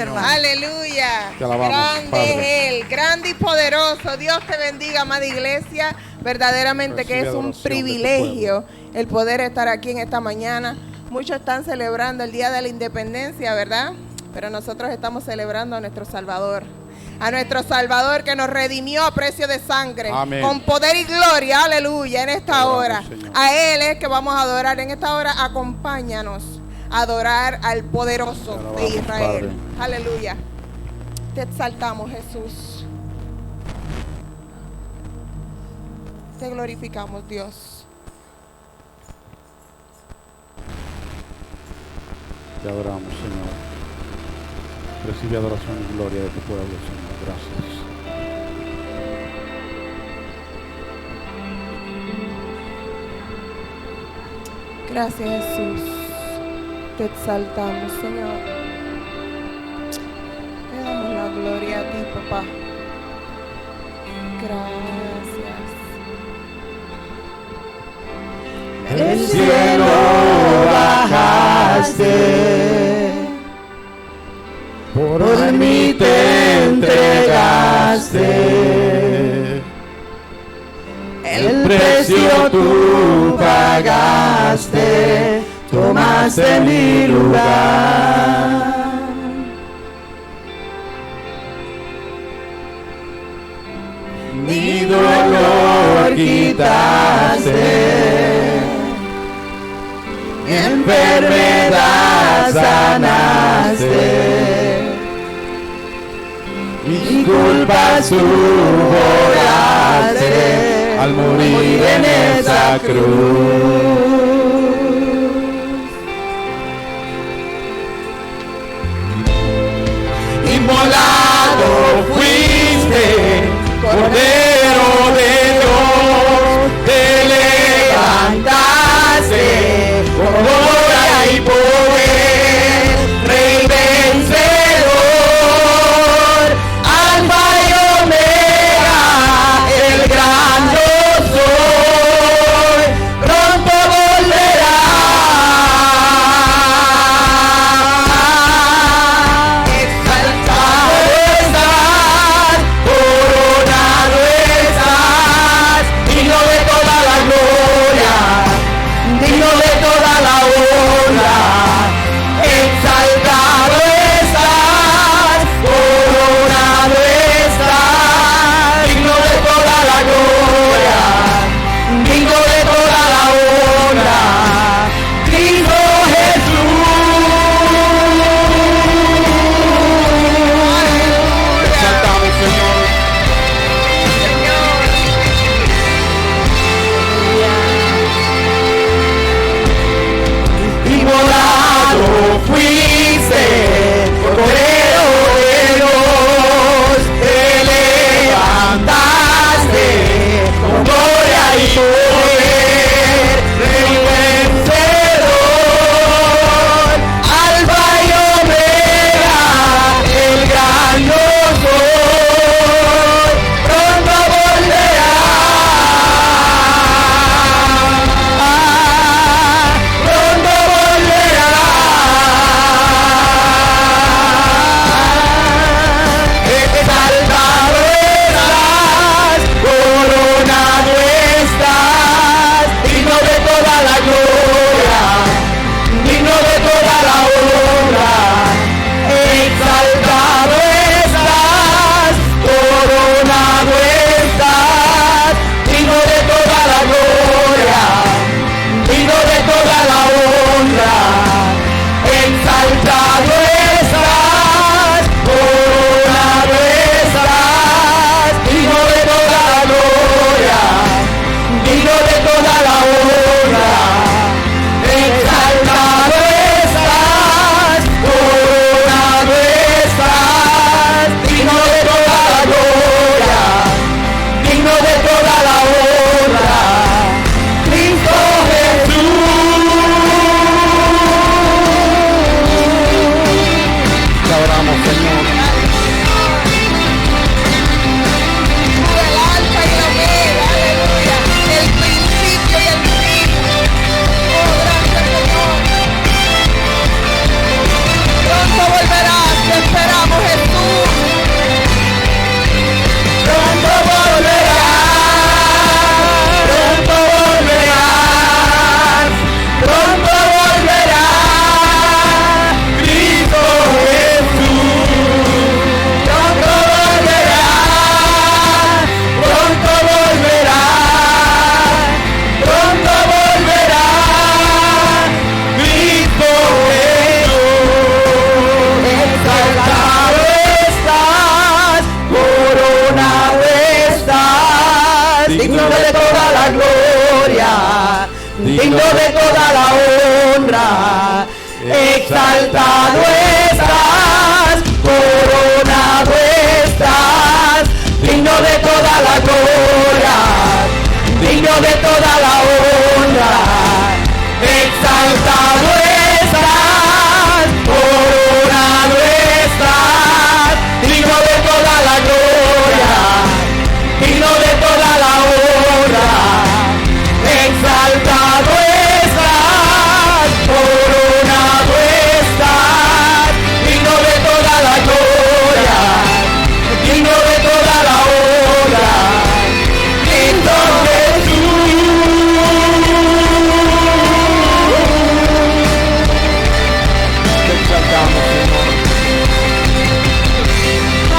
hermano. Aleluya. Te alabamos, Grande Padre. es Él, grande y poderoso. Dios te bendiga, amada iglesia. Verdaderamente que Recibe es un adoración de tu privilegio el poder estar aquí en esta mañana. Muchos están celebrando el Día de la Independencia, ¿verdad? Pero nosotros estamos celebrando a nuestro Salvador. A nuestro Salvador que nos redimió a precio de sangre. Amén. Con poder y gloria, aleluya, en esta Alabamos, hora. Señor. A Él es que vamos a adorar. En esta hora acompáñanos a adorar al poderoso Te alabamos, de Israel. Padre. Aleluya. Te exaltamos, Jesús. Te glorificamos, Dios. Te adoramos, Señor. Recibe adoración y gloria de tu pueblo, Señor. Gracias. Gracias, Jesús. Te exaltamos, Señor. Te damos la gloria a ti, papá. Gracias. Del cielo bajaste, por mí te entregaste, el precio tú pagaste, tomaste mi lugar. Mi dolor quitaste, mi enfermedad sanaste, mi culpa tú borraste al morir en esa cruz. Inmolado fuiste, Cordero de Dios, te levantaste con gloria y poder, Rey vencedor, Alfa y Omega, el gran yo soy, pronto volverá. Exaltado estás, coronado digno de toda la honra. Exaltado estás, coronado estás, digno de toda la gloria, digno de toda la honra. Exaltado estás, coronado estás, digno de toda la gloria, digno de toda la honra. Exaltado estás, coronado estás, digno de toda la gloria, digno de toda la honra. Entonces te exaltamos, Señor.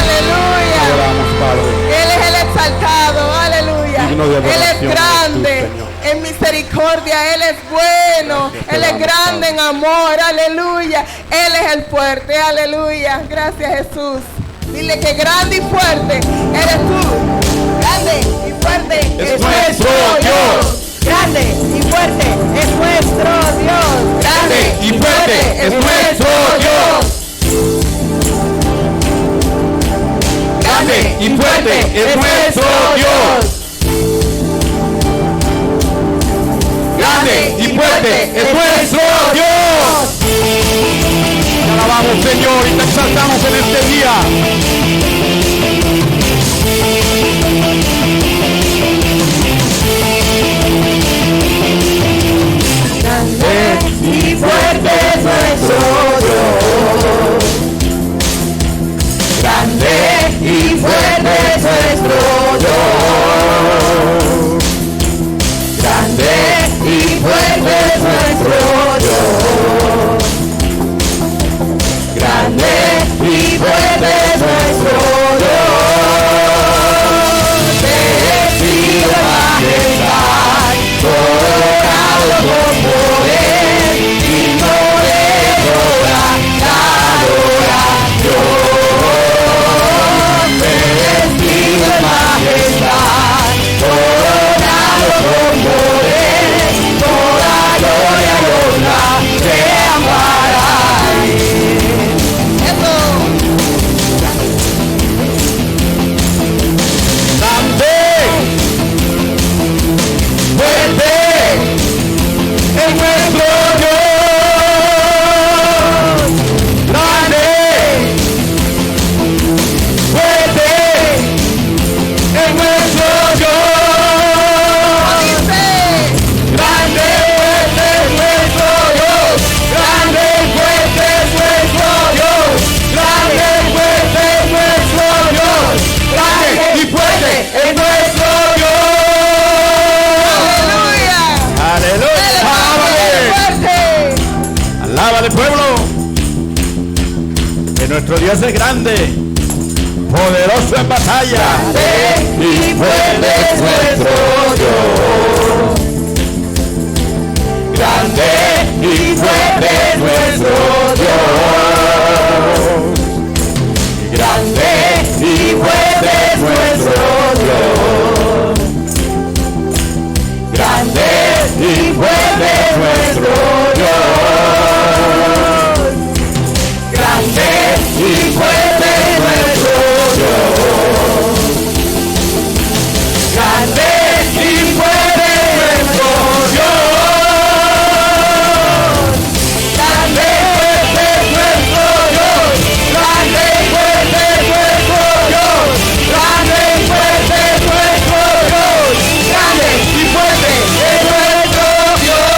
Aleluya. Adoramos, Padre. Él es el exaltado, aleluya. Digno de Él adoración es grande eres tú, Señor. en misericordia, Él es bueno, Gracias, Él te es damos, grande Padre. en amor, aleluya. Él es el fuerte, aleluya. Gracias, Jesús. Dile que grande y fuerte eres tú. Grande y fuerte Es nuestro Dios. Grande y fuerte es nuestro Dios. Grande y fuerte es nuestro Dios. Grande y fuerte es nuestro Dios. Grande y fuerte es nuestro Dios. Te alabamos, Señor, y te exaltamos en este día. Grande y fuerte es nuestro Dios. Grande y fuerte es nuestro Dios. Grande y fuerte es nuestro Dios. Grande y fuerte es nuestro Dios. Vestido de majestad, coronado con poder, digno de toda la adoración. Vestido de majestad, coronado con poder, toda gloria y honra sean para él. Grande, fuerte es nuestro Dios. Grande, fuerte es nuestro Dios. Grande, fuerte es nuestro Dios. Grande, fuerte es nuestro Dios. Grande, fuerte es nuestro Dios. Grande y fuerte es nuestro Dios. Aleluya. Aleluya. Fuerte. Alábale, pueblo. Que nuestro Dios es grande, poderoso en batalla. Grande y fuerte es nuestro Dios. Grande y fuerte es nuestro Dios. Grande y fuerte es nuestro Dios. Grande y fuerte es nuestro Dios. Grande y fuerte es nuestro Dios. Grande y fuerte es nuestro Dios. Grande y fuerte es nuestro Dios. Grande y fuerte es nuestro Dios. Grande y fuerte es nuestro Dios. Grande y fuerte es nuestro Dios.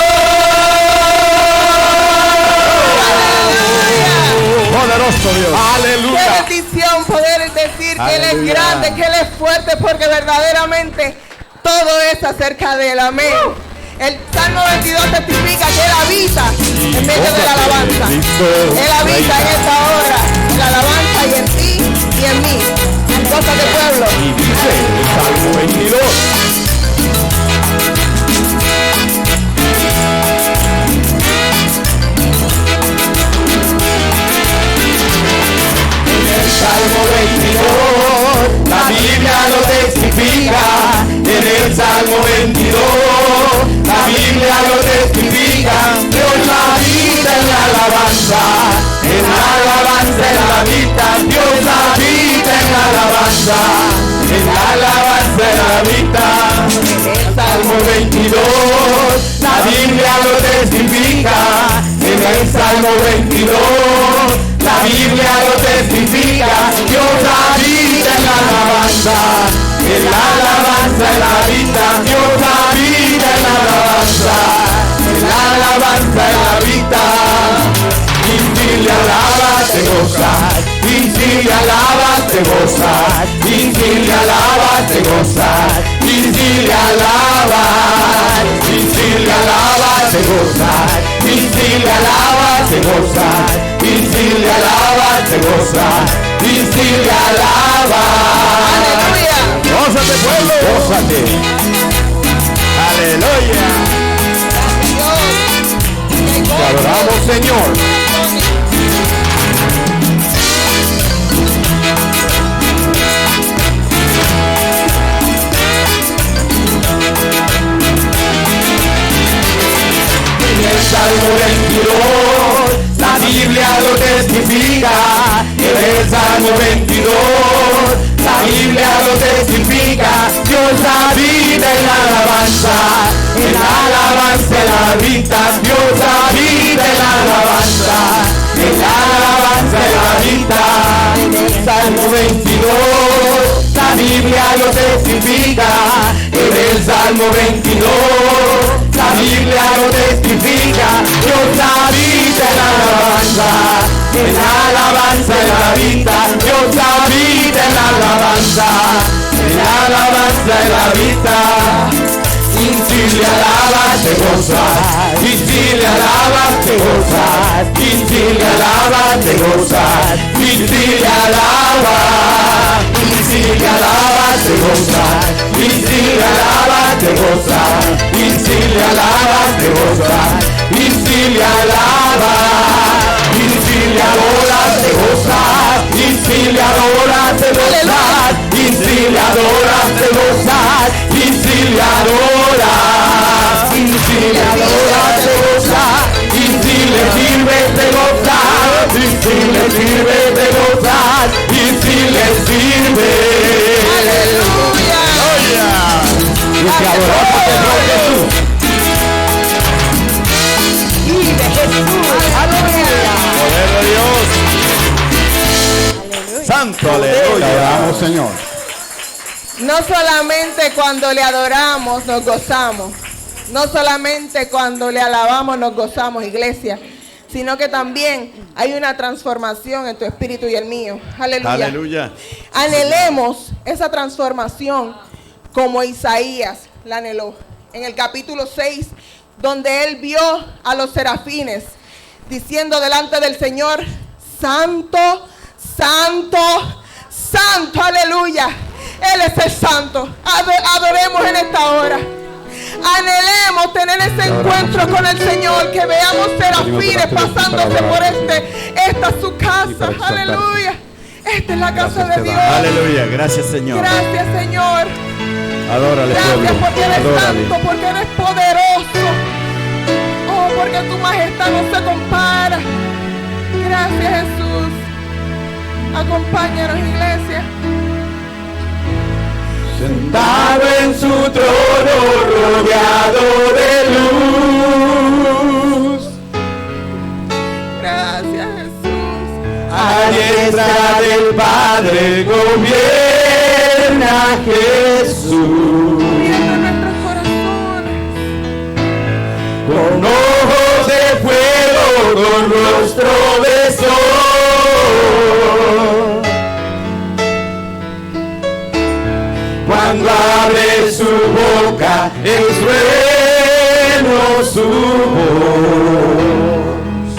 Poderoso Dios. Qué Aleluya. bendición poder decir que Él es Aleluya. grande, que Él es fuerte, porque verdaderamente todo es acerca de Él. Amén. El Salmo 22 testifica que Él habita en medio de la alabanza. Él habita en esta hora, en la alabanza y en ti y en mí. Cosas de pueblo. Y dice el Salmo 22. Salmo 22, la Biblia lo testifica, en el Salmo 22, la Biblia lo testifica. Dios habita en la alabanza, en la alabanza, en la vida. Dios habita en la alabanza, en la alabanza, en la vida. Salmo 22, la Biblia lo testifica. En el Salmo 22, la Biblia lo testifica. Dios habita en la alabanza, en la alabanza, en la vida. Dios habita en la alabanza, en la alabanza, en la vida. Y si le alabas te gozas, y si le alabas te gozas, y si le alabas te gozas, y si le alabas, y si le alabas te gozas, y si le alabas te gozas, y si le alabas te gozas, y si le alabas. Aleluya. Gózate, pueblo, gózate. Aleluya. Te adoramos, Señor. Salmo 22, la Biblia lo testifica. En el Salmo 22, la Biblia lo testifica. Dios habita en la alabanza, en la alabanza, en la vida. Dios habita en la alabanza, en la alabanza, en la vida. En el Salmo 22, la Biblia lo testifica. En el Salmo 22, la Biblia lo testifica. Dios habita en la alabanza, en la alabanza, en la vida. Dios habita en la alabanza, en la alabanza, en la vida. Y si le alabas te gozas, y si le alabas te gozas, y si le alabas te gozas, y si le alabas, y si le alabas te gozas, y si le alabas te gozas, y si le alabas te gozas, y si le alabas, y si le adoras te gozas, y si le adoras te gozas, y si le adoras te gozas, y si le adoras, y si le adoras te gozas, y si le sirves te gozas, y si le sirves te gozas, y si le sirves. Aleluya. Y te adoramos, Señor Jesús. Vive Jesús. Aleluya. Poder de Dios. Aleluya. Santo, Te aleluya. adoramos, Señor. No solamente cuando le adoramos nos gozamos, no solamente cuando le alabamos nos gozamos, iglesia, sino que también hay una transformación en tu espíritu y el mío. Aleluya. Aleluya. Anhelemos esa transformación como Isaías la anheló. En el capítulo 6, donde él vio a los serafines diciendo delante del Señor, Santo, Santo, Santo, aleluya. Él es el Santo. Adoremos en esta hora. Anhelemos tener ese encuentro con el Señor, que veamos serafines pasándose por esta es su casa. Aleluya. Esta es la casa de Dios. Aleluya. Gracias, Señor. Gracias, Señor. Adórale, Gracias pueblo. porque eres Adórale. santo, porque eres poderoso. Oh, porque tu majestad no se compara. Gracias, Jesús. Acompáñanos, iglesia. Sentado en su trono, rodeado de luz, Gracias, Jesús. a diestra del Padre gobierna Jesús. Viendo nuestros corazones. Con ojos de fuego, con rostro de sol. Cuando abre su boca, es trueno su voz.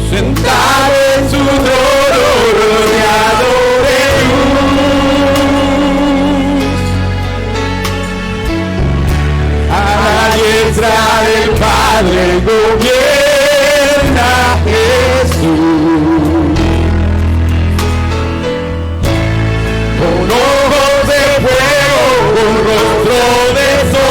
Sentado en su trono, rodeado de luz, a la diestra del Padre gobierna Jesús. Con ojos de fuego, con rostro de sol.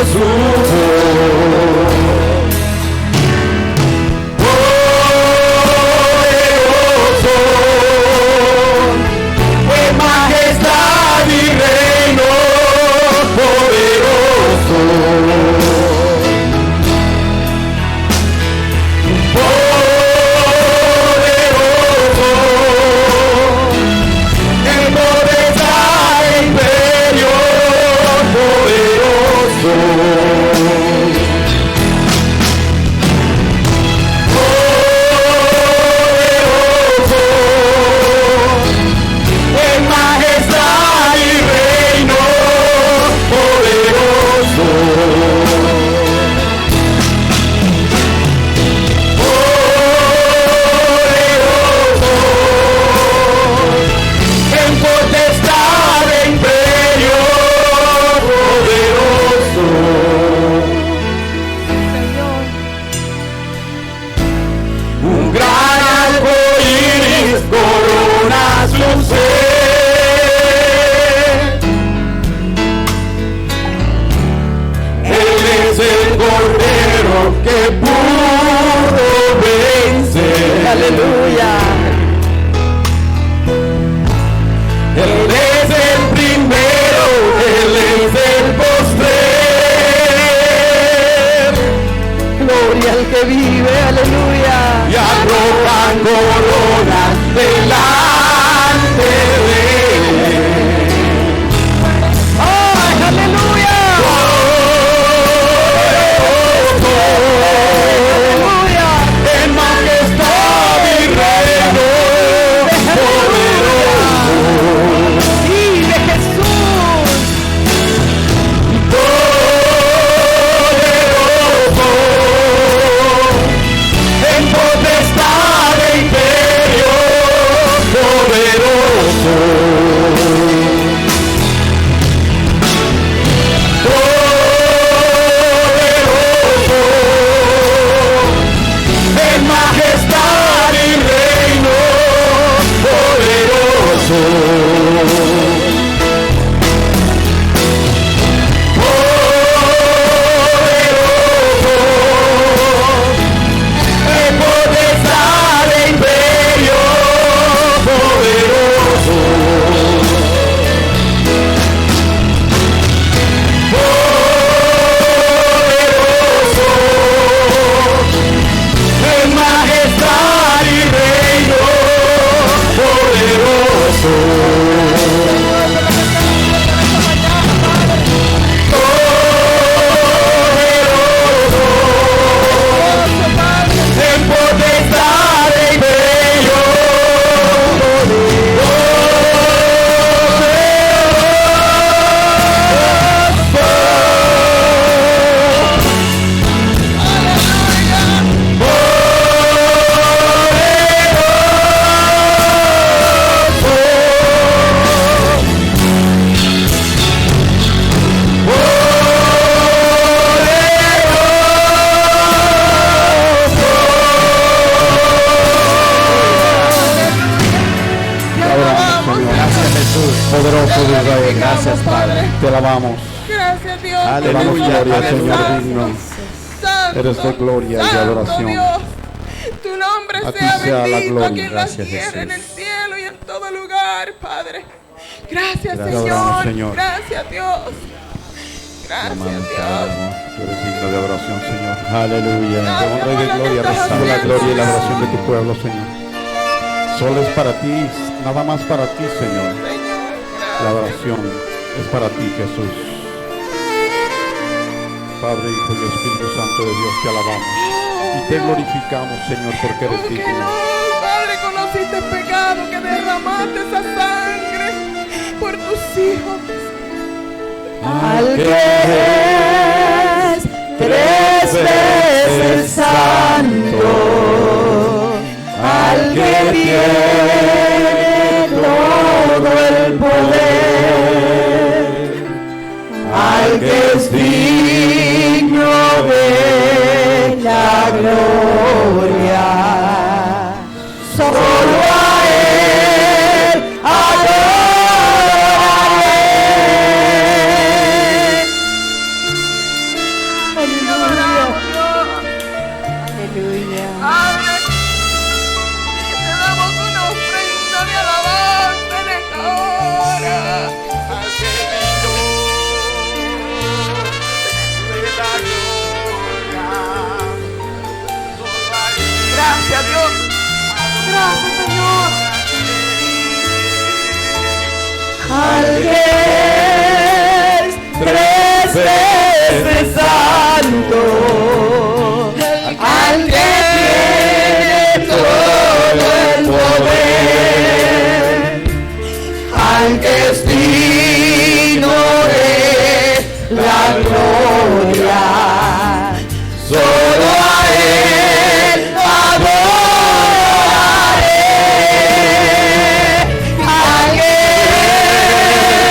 su voz. Poderoso, en majestad y reino, poderoso. Aleluya. Él es el primero, Él es el postrer. Gloria al que vive, aleluya. Y arrojan coronas delante de Él. ¡Ay, aleluya! ¡Aleluya! En majestad y reino poderoso. ¡Sí, de Jesús! Poderoso, en potestad e imperio poderoso. En majestad y reino poderoso. Poderoso, en potestad e imperio poderoso. En majestad y reino poderoso. Poderoso, en potestad e imperio Poderoso de Israel, Gracias, Padre. te alabamos. Gracias, Dios. Te damos Aleluya, gloria, aleluya. Señor digno. Santo, Eres de gloria y de Santo adoración. Dios. Tu nombre A ti sea sea la bendito gloria. aquí en la Gracias, tierra, Jesús. en el cielo y en todo lugar, Padre. Gracias, Gracias, adoramos, Señor. Gracias, Dios. Gracias, Dios. Tú eres digno de adoración, Señor. Aleluya. De Gracias honra y por de lo que gloria estás recibe la haciendo, gloria y la Dios. adoración de tu pueblo, Señor. Solo es para ti, nada más para ti, Señor. Señor, La gracias. adoración es para ti, Jesús. Padre, Hijo y Espíritu Santo de Dios, te alabamos. Y te glorificamos, Señor, porque eres Porque digno. no, Padre, conociste el pecado que derramaste esa sangre por tus hijos. Al que es 3 veces santo, al que tiene todo el poder, al que es digno de la gloria, solo a él adoraré. al que es 3 veces santo, al que tiene todo el poder, al que es digno de la gloria, solo a él adoraré, al que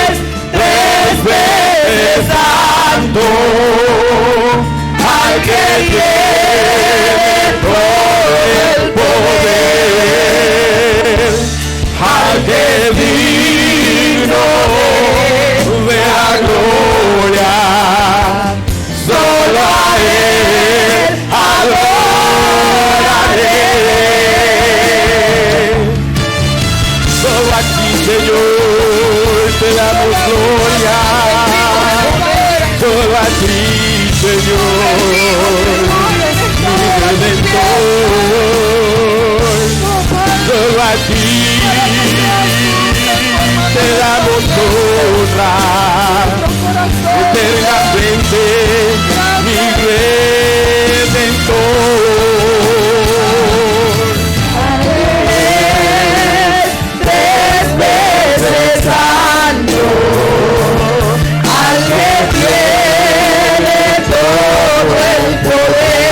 es 3 veces santo, al que tiene todo el poder, al que es digno de la gloria, solo a él adoraré. Solo a ti, Señor, te damos gloria. Solo a ti, Señor, mi Redentor. Solo a ti te damos honra eternamente, mi Redentor. Eres 3 veces santo, al que tiene todo el poder,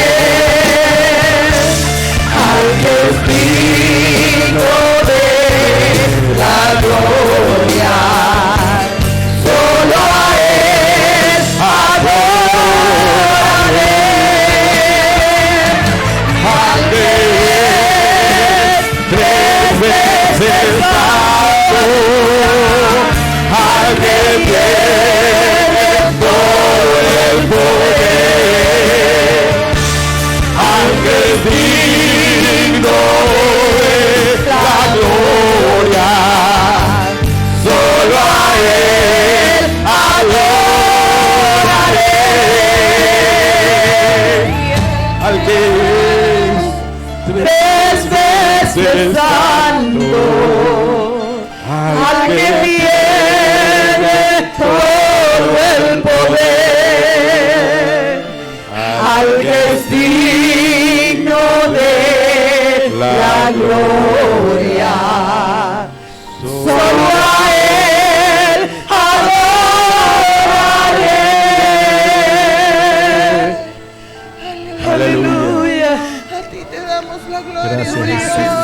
al que es digno de la gloria, solo a él adoraré, al que es 3 veces santo, al que tiene todo el poder, al que es digno de la gloria, solo a él adoraré, al que es 3 veces santo, al que tiene todo el poder, al que es digno de la gloria, solo a él adoraré. Aleluya. A ti te damos la gloria. Gracias, Dios.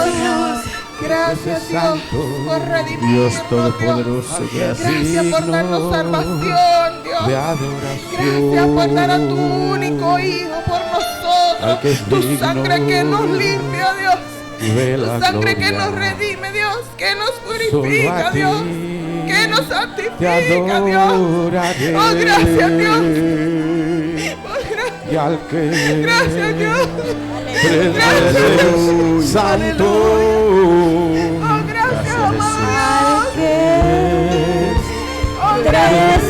Jesús. Gracias, Dios, por redimirnos, Dios Todopoderoso, Gracias por darnos salvación, Dios. de adoración. Gracias por dar a tu único Hijo por nosotros. Al que es Tu digno sangre que nos limpia, Dios. de Tu la sangre que gloria. nos redime, Dios. Que nos Solo purifica, a ti Dios. Que nos te santifica, Dios. adoraré. Oh, gracias, Dios. Oh, Y al que gracias, Dios. 3 veces santo, Oh, gracias, amado. Oh, 3 gracias,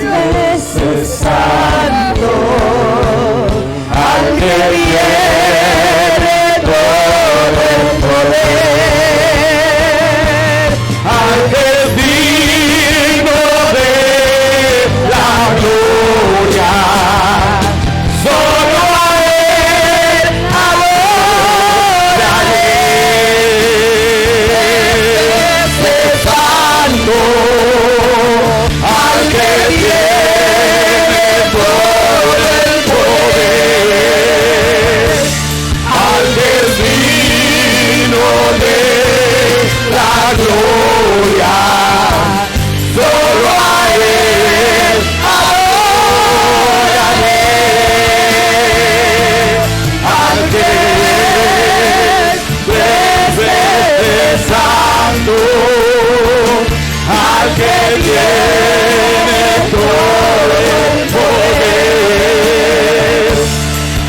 veces santo, al que tiene todo el poder, al que es digno de la gloria, solo a él adoraré. 3 veces santo, al que tiene todo el poder, al que es digno de la gloria, solo a él adoraré, al que es 3 veces santo, al que tiene todo el poder,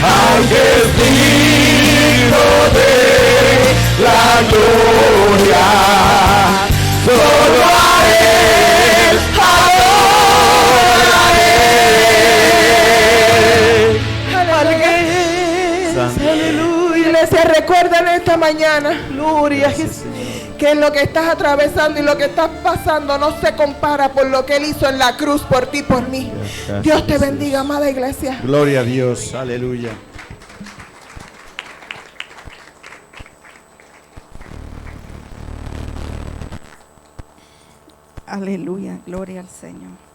al que es digno de la gloria, solo a él adoraré. Aleluya. Iglesia, recuerda en esta mañana, gloria a Jesús, que lo que estás atravesando y lo que estás pasando no se compara por lo que Él hizo en la cruz por ti y por mí. Dios te bendiga, amada iglesia. Gloria a Dios, aleluya. Aleluya, gloria al Señor.